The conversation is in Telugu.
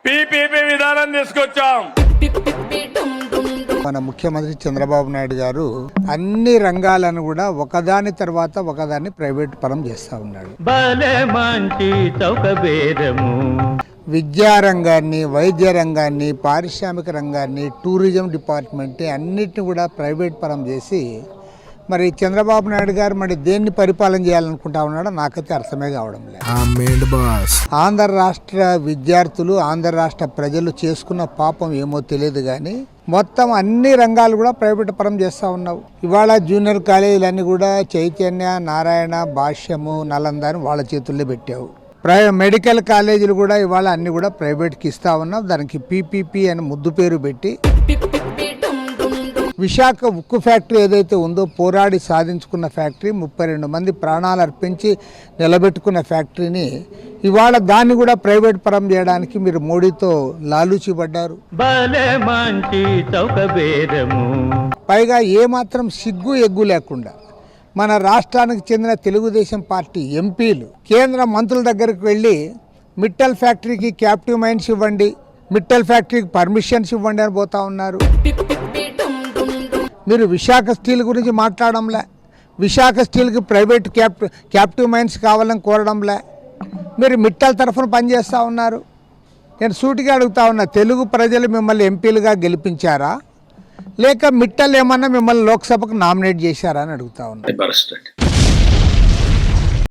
పీపీపీ విధానం తీసుకొచ్చాం. మన ముఖ్యమంత్రి చంద్రబాబు నాయుడు గారు అన్ని రంగాలను కూడా ఒకదాని తర్వాత ఒకదాన్ని ప్రైవేట్ పరం చేస్తా ఉన్నాడు. విద్యా రంగాన్ని, వైద్య రంగాన్ని, పారిశ్రామిక రంగాన్ని, టూరిజం డిపార్ట్మెంట్ అన్నిటిని కూడా ప్రైవేట్ పరం చేసి మరి చంద్రబాబు నాయుడు గారు మరి దేన్ని పరిపాలన చేయాలనుకుంటా ఉన్నాడో నాకైతే అర్థమే కావడం లేదు. ఆంధ్ర రాష్ట్ర విద్యార్థులు, ఆంధ్ర రాష్ట్ర ప్రజలు చేసుకున్న పాపం ఏమో తెలియదు కానీ మొత్తం అన్ని రంగాలు కూడా ప్రైవేట్ పరం చేస్తూ ఉన్నావు. ఇవాళ జూనియర్ కాలేజీలన్నీ కూడా చైతన్య, నారాయణ, భాష్యము, నలంద అని వాళ్ళ చేతుల్లో పెట్టావు. మెడికల్ కాలేజీలు కూడా ఇవాళ అన్ని కూడా ప్రైవేట్కి ఇస్తా ఉన్నావు. దానికి పీపీపీ అని ముద్దు పేరు పెట్టి విశాఖ ఉక్కు ఫ్యాక్టరీ ఏదైతే ఉందో పోరాడి సాధించుకున్న ఫ్యాక్టరీ, 32 మంది ప్రాణాలు అర్పించి నిలబెట్టుకున్న ఫ్యాక్టరీని ఇవాళ దాన్ని కూడా ప్రైవేట్ పరం చేయడానికి మీరు మోడీతో లాలూచి పడ్డారు. పైగా ఏమాత్రం సిగ్గు ఎగ్గు లేకుండా మన రాష్ట్రానికి చెందిన తెలుగుదేశం పార్టీ ఎంపీలు కేంద్ర మంత్రుల దగ్గరికి వెళ్ళి మిట్టల్ ఫ్యాక్టరీకి క్యాప్టివ్ మైన్స్ ఇవ్వండి, మిట్టల్ ఫ్యాక్టరీకి పర్మిషన్స్ ఇవ్వండి అని పోతా ఉన్నారు. మీరు విశాఖ స్టీల్ గురించి మాట్లాడంలే, విశాఖ స్టీల్కి ప్రైవేట్ క్యాప్టివ్ మైన్స్ కావాలని కోరడంలే, మీరు మిట్టల్ తరఫున పనిచేస్తూ ఉన్నారు. నేను సూటిగా అడుగుతా ఉన్నా, తెలుగు ప్రజలు మిమ్మల్ని ఎంపీలుగా గెలిపించారా లేక మిట్టల్ ఏమన్నా మిమ్మల్ని లోక్సభకు నామినేట్ చేశారా అని అడుగుతా ఉన్నా.